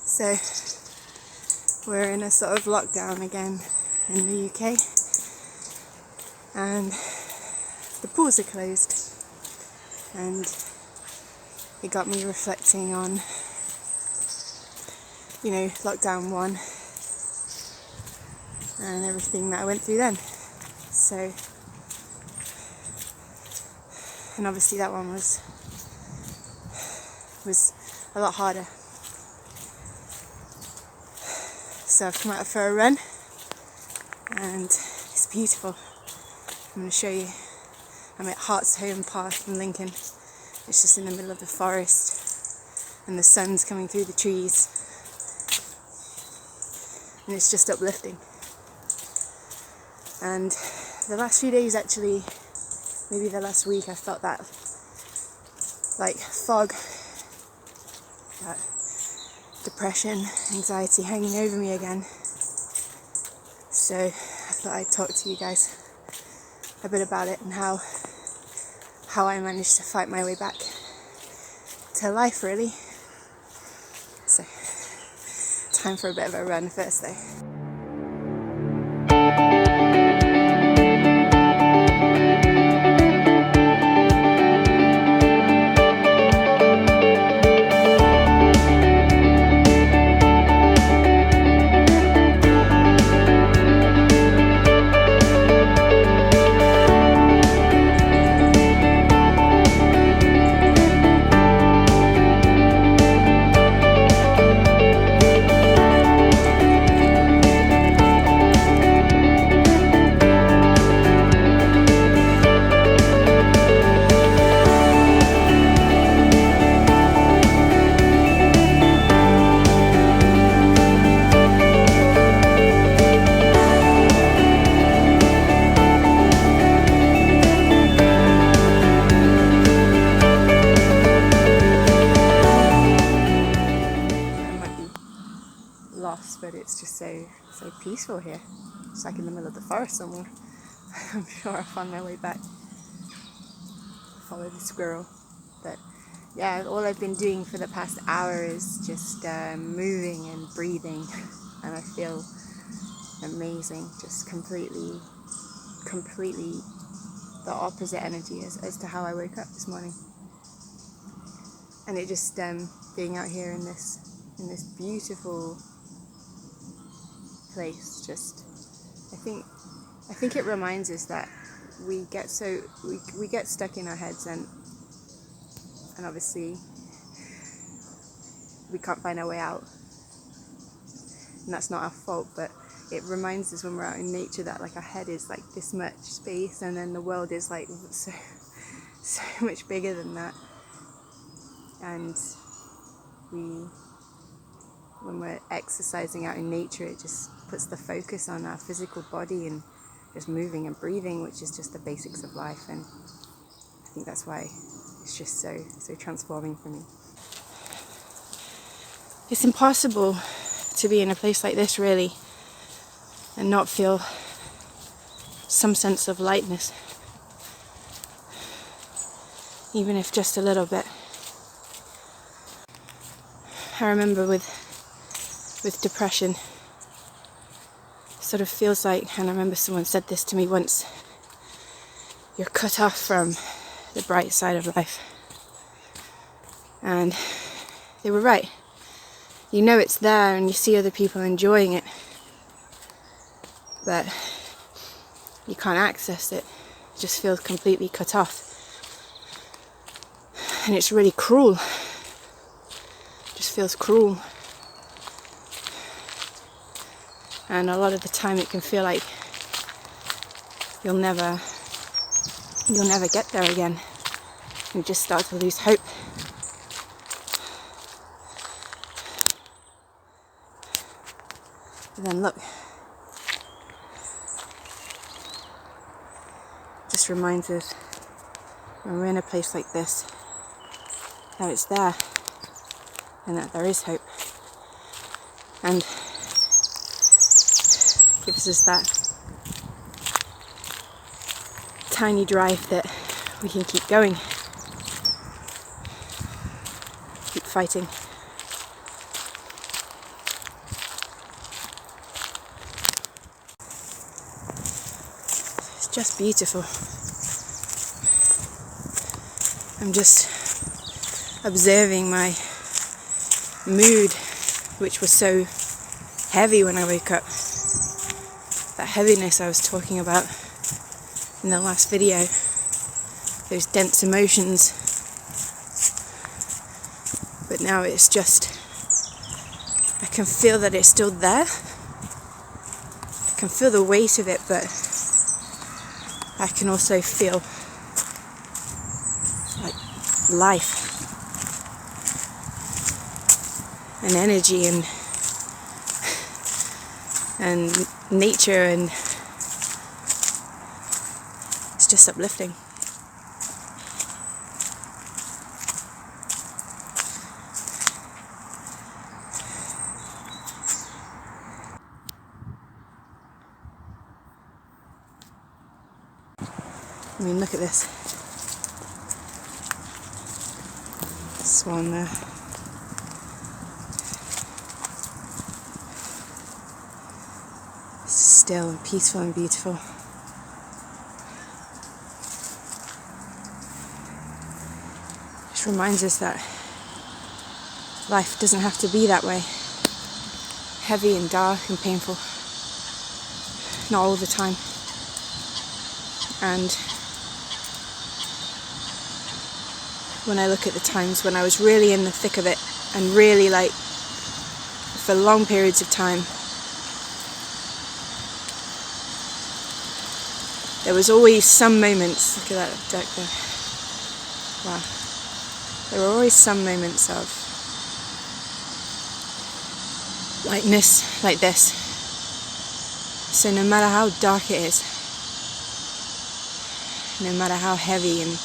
So we're in a sort of lockdown again in the UK, and the pools are closed, and it got me reflecting on, you know, lockdown 1 and everything that I went through then. So, and obviously that one was a lot harder. So I've come out for a run, and it's beautiful. I'm going to show you. I'm at Hart's Home Park in Lincoln. It's just in the middle of the forest, and the sun's coming through the trees, and it's just uplifting. And the last few days, actually, maybe the last week, I felt that like fog, that depression, anxiety hanging over me again. So I thought I'd talk to you guys a bit about it and how I managed to fight my way back to life, really. So, time for a bit of a run first though. Lost, but it's just so peaceful here. It's like in the middle of the forest somewhere. I'm sure I'll find my way back. Follow the squirrel. But yeah, all I've been doing for the past hour is just moving and breathing, and I feel amazing. Just completely the opposite energy as to how I woke up this morning. And it just being out here in this beautiful place, just I think it reminds us that we get stuck in our heads, and obviously we can't find our way out, and that's not our fault, but it reminds us when we're out in nature that like our head is like this much space, and then the world is like so much bigger than that. And when we're exercising out in nature, it just puts the focus on our physical body and just moving and breathing, which is just the basics of life. And I think that's why it's just so transforming for me. It's impossible to be in a place like this, really, and not feel some sense of lightness, even if just a little bit. I remember with depression, sort of feels like, and I remember someone said this to me once, you're cut off from the bright side of life. And they were right. You know it's there and you see other people enjoying it, but you can't access it. It just feels completely cut off. And it's really cruel. It just feels cruel. And a lot of the time it can feel like you'll never get there again. You just start to lose hope. And then look, just reminds us when we're in a place like this that it's there and that there is hope, and gives us that tiny drive that we can keep going, keep fighting. just beautiful. I'm just observing my mood, which was so heavy when I woke up. That heaviness I was talking about in the last video, those dense emotions. But now it's just, I can feel that it's still there. I can feel the weight of it, but I can also feel like life and energy and nature, and it's just uplifting. I mean, look at this swan there. Still and peaceful and beautiful. Just reminds us that life doesn't have to be that way, heavy and dark and painful, not all the time. And when I look at the times when I was really in the thick of it, and really like for long periods of time, there was always some moments, look at that duck there, wow, there were always some moments of lightness like this. So no matter how dark it is, no matter how heavy and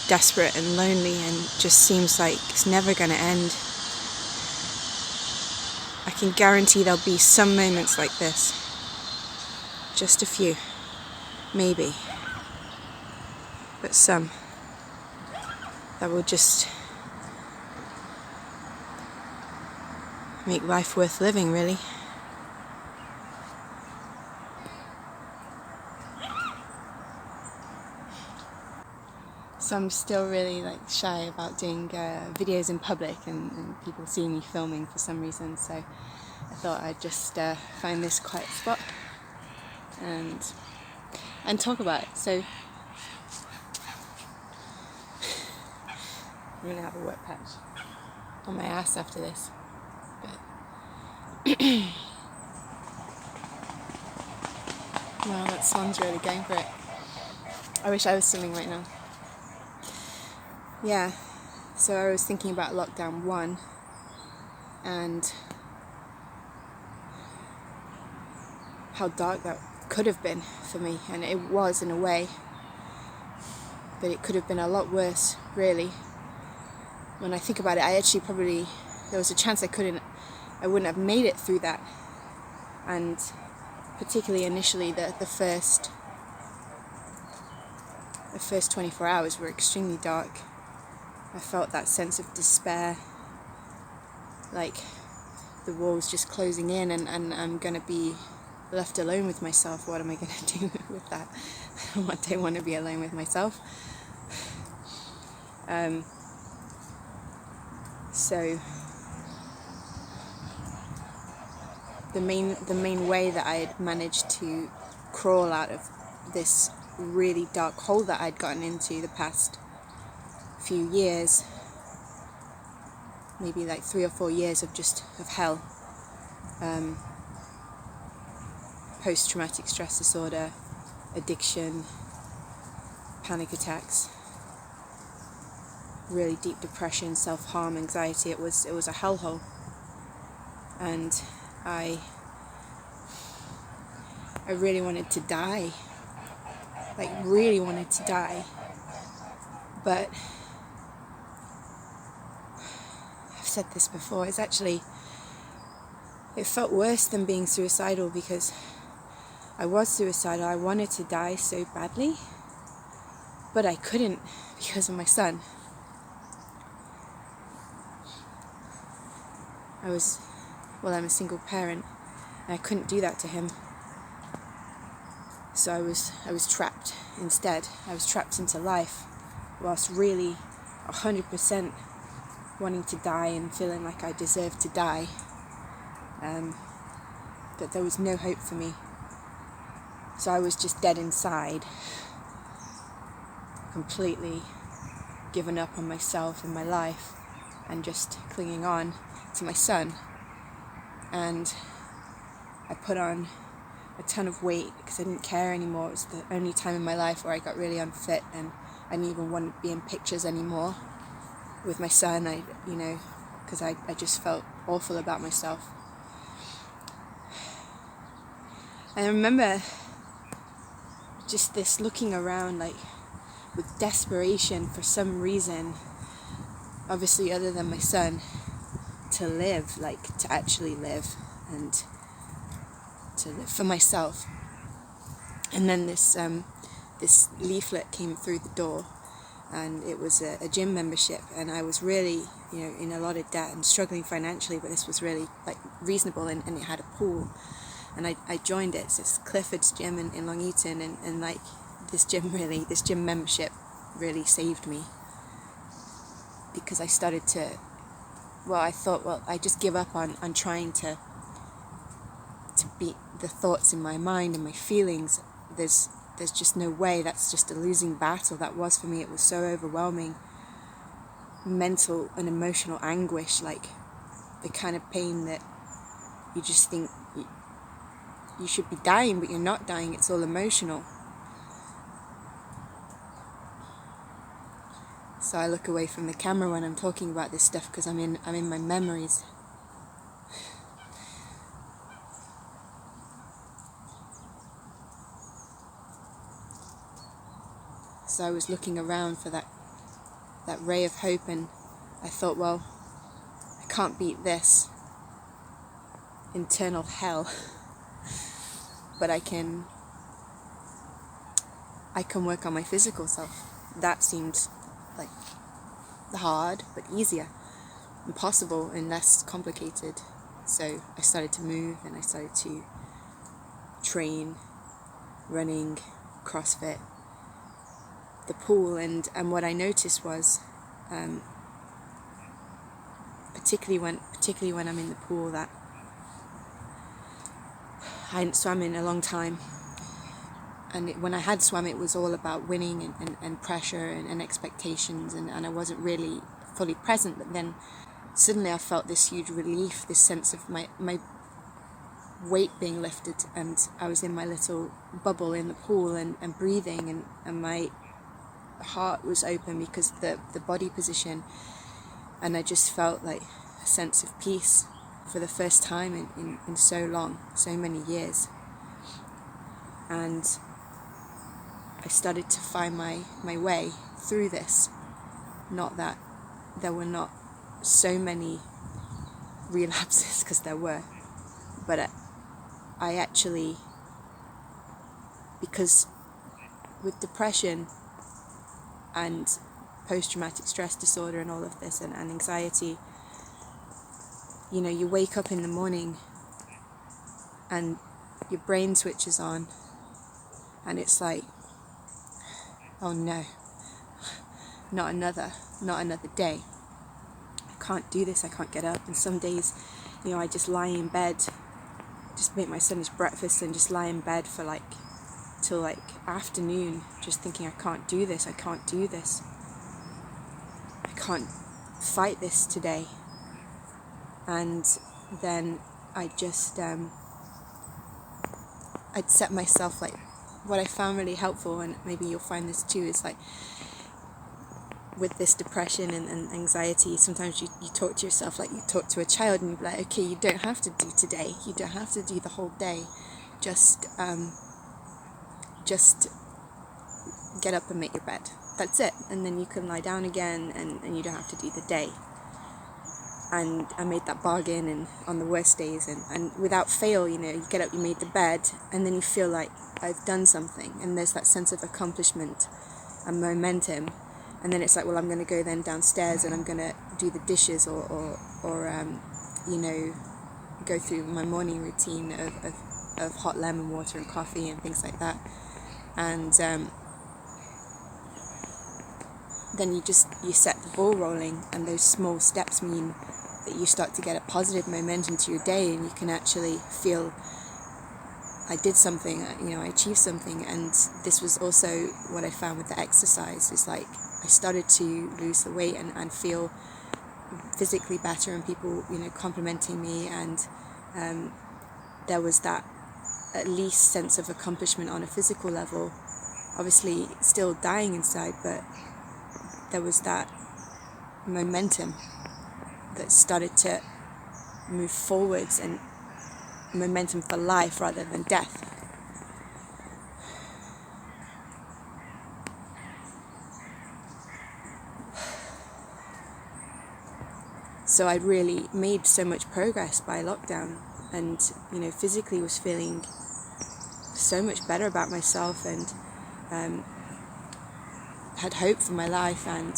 desperate and lonely and just seems like it's never going to end, I can guarantee there'll be some moments like this, just a few. Maybe, but some that will just make life worth living, really. So I'm still really shy about doing videos in public and people seeing me filming for some reason, so I thought I'd just find this quiet spot and talk about it. So I'm gonna have a wet patch on my ass after this. But wow, that swan's really going for it. I wish I was swimming right now. Yeah, so I was thinking about lockdown 1 and how dark that could have been for me, and it was in a way, but it could have been a lot worse, really. When I think about it, I actually there was a chance I wouldn't have made it through that, and particularly initially the first 24 hours were extremely dark. I felt that sense of despair, like the walls just closing in and I'm gonna be left alone with myself. What am I gonna do with that? I don't want to be alone with myself. So the main way that I had managed to crawl out of this really dark hole that I'd gotten into the past few years, maybe 3 or 4 years of hell, post-traumatic stress disorder, addiction, panic attacks, really deep depression, self-harm, anxiety. It was a hellhole, and I really wanted to die, really wanted to die, but I've said this before, it felt worse than being suicidal, because I was suicidal. I wanted to die so badly, but I couldn't because of my son. I'm a single parent, and I couldn't do that to him. So I was trapped instead. I was trapped into life whilst really 100% wanting to die and feeling like I deserved to die. That there was no hope for me. So I was just dead inside, completely given up on myself and my life, and just clinging on to my son. And I put on a ton of weight because I didn't care anymore. It was the only time in my life where I got really unfit, and I didn't even want to be in pictures anymore with my son. Because I just felt awful about myself. And I remember just this looking around, like, with desperation for some reason, obviously other than my son, to live, like, to actually live, and to live for myself. And then this leaflet came through the door, and it was a gym membership, and I was really, in a lot of debt and struggling financially, but this was really, like, reasonable, and it had a pool. And I joined it. So it's Clifford's gym in Long Eaton, and like, this gym membership really saved me, because I started to, I thought, I just give up on trying to beat the thoughts in my mind and my feelings. There's just no way. That's just a losing battle. That was for me. It was so overwhelming. Mental and emotional anguish, like the kind of pain that you just think you should be dying, but you're not dying. It's all emotional. So I look away from the camera when I'm talking about this stuff, because I'm in my memories. So I was looking around for that ray of hope, and I thought, I can't beat this internal hell, but I can work on my physical self. That seemed like hard, but easier, and possible, and less complicated. So I started to move, and I started to train, running, CrossFit, the pool, and what I noticed was, particularly when I'm in the pool, that I hadn't swum in a long time, and when I had swum, it was all about winning and pressure and expectations, and I wasn't really fully present. But then suddenly I felt this huge relief, this sense of my weight being lifted, and I was in my little bubble in the pool, and breathing, and my heart was open because the body position, and I just felt like a sense of peace for the first time in so long, so many years. And I started to find my way through this. Not that there were not so many relapses, because there were, but I actually, because with depression and post-traumatic stress disorder and all of this, and anxiety, you wake up in the morning and your brain switches on, and it's like, oh no, not another day. I can't do this, I can't get up. And some days, I just lie in bed, just make my son his breakfast, and just lie in bed for till afternoon, just thinking, I can't do this, I can't fight this today. And then I just, I'd set myself, what I found really helpful, and maybe you'll find this too, is with this depression and anxiety, sometimes you talk to yourself like you talk to a child, and you're like, okay, you don't have to do today, you don't have to do the whole day, just get up and make your bed, that's it, and then you can lie down again, and you don't have to do the day. And I made that bargain, and on the worst days, and without fail, you get up, you made the bed, and then you feel like, I've done something, and there's that sense of accomplishment and momentum. And then it's like, I'm going to go then downstairs, and I'm going to do the dishes, or go through my morning routine of hot lemon water and coffee and things like that. And then you set the ball rolling, and those small steps mean that you start to get a positive momentum to your day, and you can actually feel, I did something, I achieved something. And this was also what I found with the exercise, is like I started to lose the weight and feel physically better, and people, complimenting me, and there was that at least sense of accomplishment on a physical level. Obviously still dying inside, but there was that momentum that started to move forwards, and momentum for life rather than death. So I'd really made so much progress by lockdown, and physically was feeling so much better about myself, and had hope for my life. And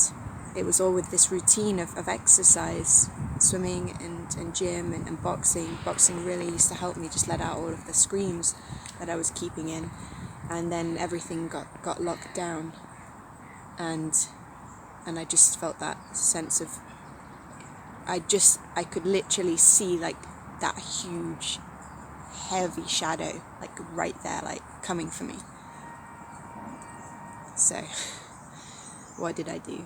it was all with this routine of exercise, swimming and gym and boxing. Boxing really used to help me just let out all of the screams that I was keeping in. And then everything got locked down, and I just felt that sense of, I could literally see like that huge heavy shadow like right there, like coming for me. So what did I do?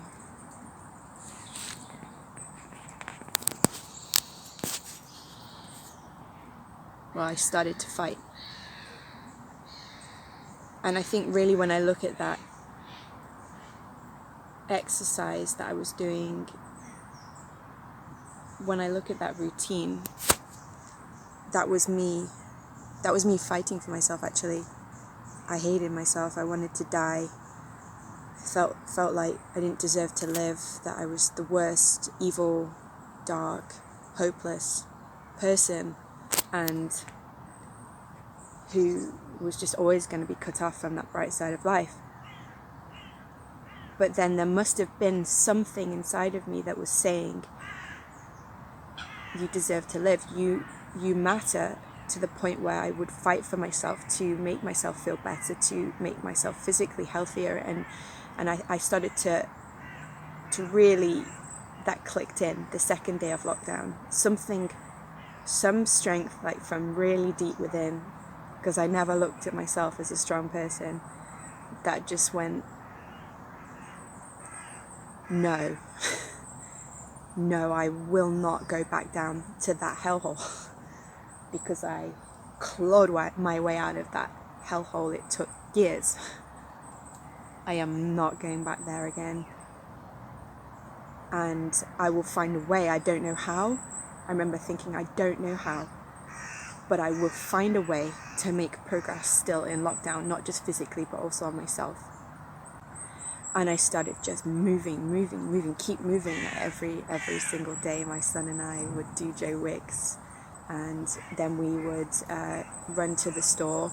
Well, I started to fight. And I think really when I look at that exercise that I was doing, when I look at that routine, that was me fighting for myself. Actually, I hated myself. I wanted to die. Felt like I didn't deserve to live, that I was the worst, evil, dark, hopeless person, and who was just always going to be cut off from that bright side of life. But then there must have been something inside of me that was saying, you deserve to live, you matter, to the point where I would fight for myself to make myself feel better, to make myself physically healthier. And I started to really, that clicked in the second day of lockdown. Some strength, like from really deep within, because I never looked at myself as a strong person, that just went, no, I will not go back down to that hellhole, because I clawed my way out of that hellhole. It took years. I am not going back there again. And I will find a way. I don't know how. I remember thinking, I don't know how, but I will find a way to make progress still in lockdown, not just physically, but also on myself. And I started just moving, keep moving. Every single day, my son and I would do Joe Wicks, and then we would run to the store.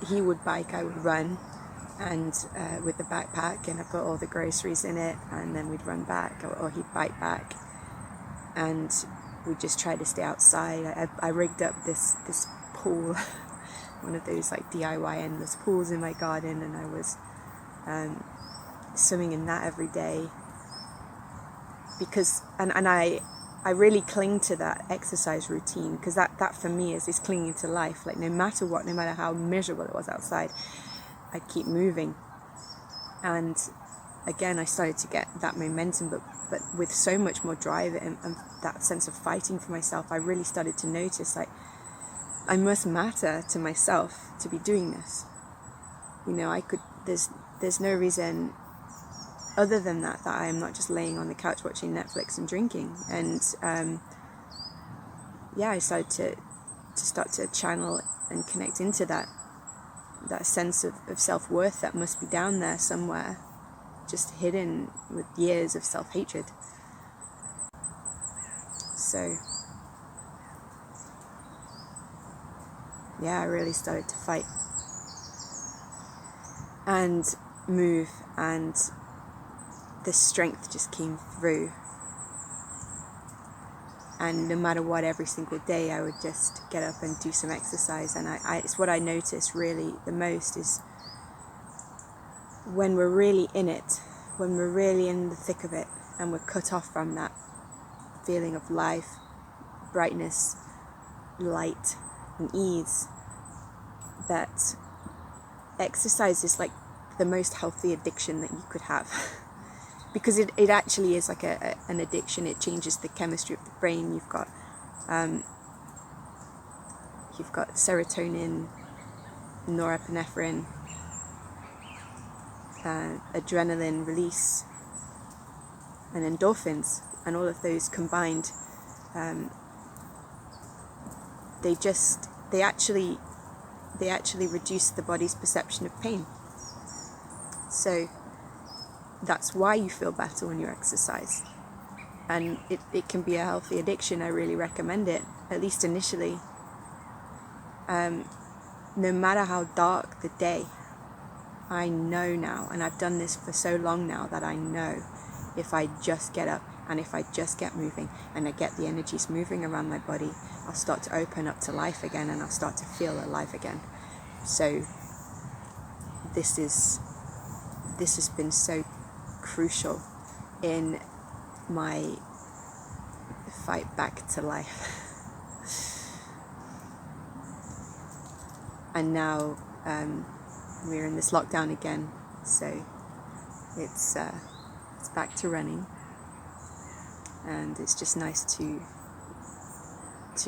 He would bike, I would run, and with the backpack, and I put all the groceries in it, and then we'd run back, or he'd bike back, and we'd just try to stay outside. I rigged up this pool, one of those like DIY endless pools in my garden, and I was swimming in that every day, because and I really cling to that exercise routine, because that for me is clinging to life. Like no matter what, no matter how miserable it was outside, I'd keep moving. And again, I started to get that momentum, but with so much more drive and that sense of fighting for myself. I really started to notice, like, I must matter to myself to be doing this. There's no reason other than that I am not just laying on the couch watching Netflix and drinking. And I started to start to channel and connect into that sense of self-worth that must be down there somewhere, just hidden with years of self-hatred. So I really started to fight and move, and the strength just came through. And no matter what, every single day I would just get up and do some exercise. And it's what I notice really the most is when we're really in it, when we're really in the thick of it, and we're cut off from that feeling of life, brightness, light, and ease, that exercise is like the most healthy addiction that you could have. Because it actually is like an addiction. It changes the chemistry of the brain. You've got serotonin, norepinephrine, adrenaline release, and endorphins, and all of those combined, they actually reduce the body's perception of pain. So that's why you feel better when you exercise. And it can be a healthy addiction. I really recommend it, at least initially. No matter how dark the day, I know now, and I've done this for so long now, that I know if I just get up and if I just get moving and I get the energies moving around my body, I'll start to open up to life again, and I'll start to feel alive again. So this has been so crucial in my fight back to life. And now we're in this lockdown again, so it's back to running, and it's just nice to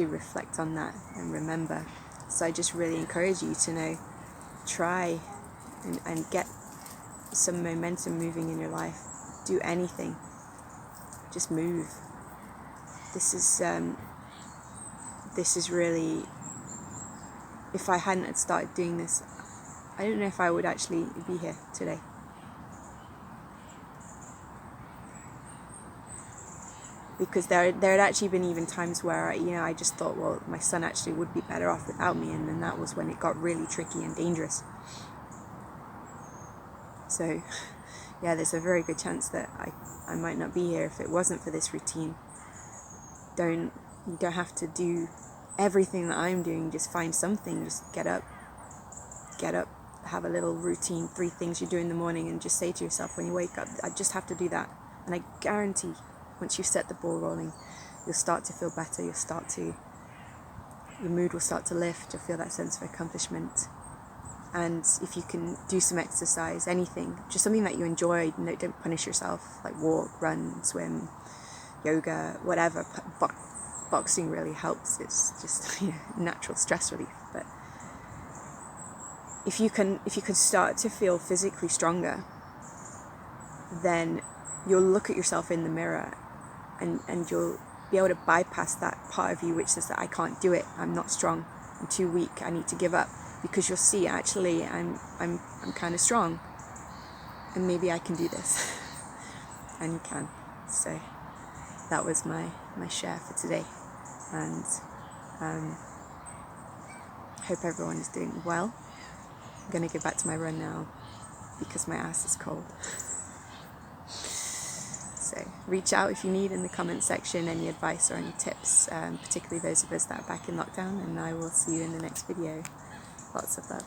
reflect on that and remember. So I just really encourage you to try and get some momentum moving in your life. Do anything, just move. This is really, if I hadn't had started doing this, I don't know if I would actually be here today. Because there had actually been even times where I just thought, well, my son actually would be better off without me, and then that was when it got really tricky and dangerous. So yeah, there's a very good chance that I might not be here if it wasn't for this routine. You don't have to do everything that I'm doing. Just find something. Just get up, have a little routine, 3 things you do in the morning, and just say to yourself when you wake up, I just have to do that. And I guarantee, once you set the ball rolling, you'll start to feel better. Your mood will start to lift. You'll feel that sense of accomplishment. And if you can do some exercise, anything, just something that you enjoy, don't punish yourself, like walk, run, swim, yoga, whatever. Boxing really helps. It's just natural stress relief. But if you can start to feel physically stronger, then you'll look at yourself in the mirror and you'll be able to bypass that part of you which says that I can't do it, I'm not strong, I'm too weak, I need to give up. Because you'll see, actually, I'm kind of strong, and maybe I can do this. And you can. So that was my share for today, and hope everyone is doing well. I'm gonna go back to my run now because my ass is cold. So reach out if you need in the comment section any advice or any tips, particularly those of us that are back in lockdown, and I will see you in the next video. Lots of love.